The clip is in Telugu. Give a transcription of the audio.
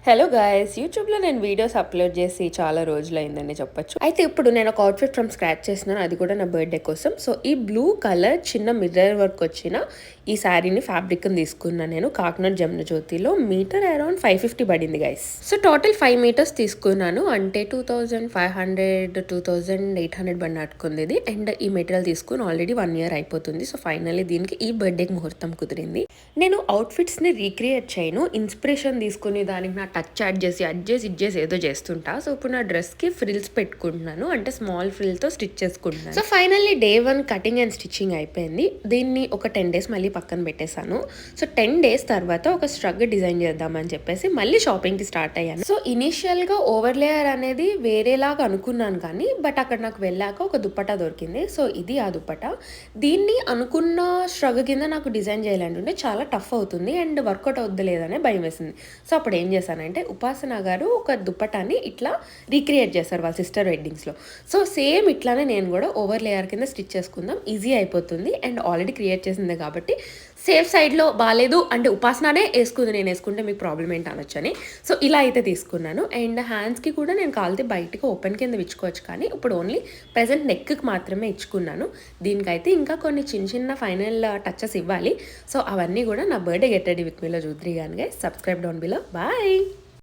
హలో గాయస్, యూట్యూబ్లో నేను వీడియోస్ అప్లోడ్ చేసి చాలా రోజులైందని చెప్పొచ్చు. అయితే ఇప్పుడు నేను ఒక అవుట్ఫిట్ ఫ్రమ్ స్క్రాచ్ చేసినాను, అది కూడా నా బర్త్డే కోసం. సో ఈ బ్లూ కలర్ చిన్న మిర్రర్ వర్క్ వచ్చిన ఈ శారీని ఫ్యాబ్రిక్ తీసుకున్నాను నేను కాకినాడ జమున జ్యోతిలో. మీటర్ అరౌండ్ 550 పడింది గైస్. సో టోటల్ 5 మీటర్స్ తీసుకున్నాను, అంటే 2500 2800 బండి నాటుకుంది ఇది. అండ్ ఈ మెటీరియల్ తీసుకుని ఆల్రెడీ 1 year అయిపోతుంది. సో ఫైనల్లీ దీనికి ఈ బర్త్డేకి ముహూర్తం కుదిరింది. నేను అవుట్ఫిట్స్ని రీక్రియేట్ చేయను, ఇన్స్పిరేషన్ తీసుకుని దానికి నా టచ్ యాడ్ చేసి ఇది చేసి ఏదో చేస్తుంటా. సో ఇప్పుడు నా డ్రెస్కి ఫ్రిల్స్ పెట్టుకుంటున్నాను, అంటే స్మాల్ ఫ్రిల్తో స్టిచ్ చేసుకుంటున్నాను. So finally day 1 cutting and stitching అయిపోయింది. దీన్ని ఒక 10 days మళ్ళీ పక్కన పెట్టేశాను. సో 10 days తర్వాత ఒక స్ట్రగ్ డిజైన్ చేద్దామని చెప్పేసి మళ్ళీ షాపింగ్కి స్టార్ట్ అయ్యాను. సో ఇనిషియల్గా ఓవర్ లేయర్ అనేది వేరేలాగా అనుకున్నాను, కానీ బట్ అక్కడ నాకు వెళ్ళాక ఒక దుప్పటా దొరికింది. సో ఇది ఆ దుప్పటా. దీన్ని అనుకున్న స్ట్రగ్ కింద నాకు డిజైన్ చేయాలంటుంటే చాలా టఫ్ అవుతుంది అండ్ వర్కౌట్ అవుద్దలేదనే భయం వేసింది. సో అప్పుడు ఏం చేశానంటే, ఉపాసన గారు ఒక దుప్పటాన్ని ఇట్లా రీక్రియేట్ చేస్తారు వాళ్ళ సిస్టర్ వెడ్డింగ్స్లో. సో సేమ్ ఇట్లానే నేను కూడా ఓవర్ లేయర్ కింద స్టిచ్ చేసుకుందాం, ఈజీ అయిపోతుంది అండ్ ఆల్రెడీ క్రియేట్ చేసిందే కాబట్టి సేఫ్ సైడ్లో బాగాలేదు అంటే ఉపాసననే వేసుకుంది, నేను వేసుకుంటే మీకు ప్రాబ్లం ఏంటి అనొచ్చని. సో ఇలా అయితే తీసుకున్నాను. అండ్ హ్యాండ్స్కి కూడా నేను కాలితే బయటకు ఓపెన్ కింద ఇచ్చుకోవచ్చు, కానీ ఇప్పుడు ఓన్లీ ప్రెజెంట్ నెక్కి మాత్రమే ఇచ్చుకున్నాను. దీనికైతే ఇంకా కొన్ని చిన్న చిన్న ఫైనల్ టచెస్ ఇవ్వాలి. సో అవన్నీ కూడా నా బర్త్డే గెట్ రెడీ విత్ మీలో చూద్దరు కానీ. Subscribe down below. బాయ్.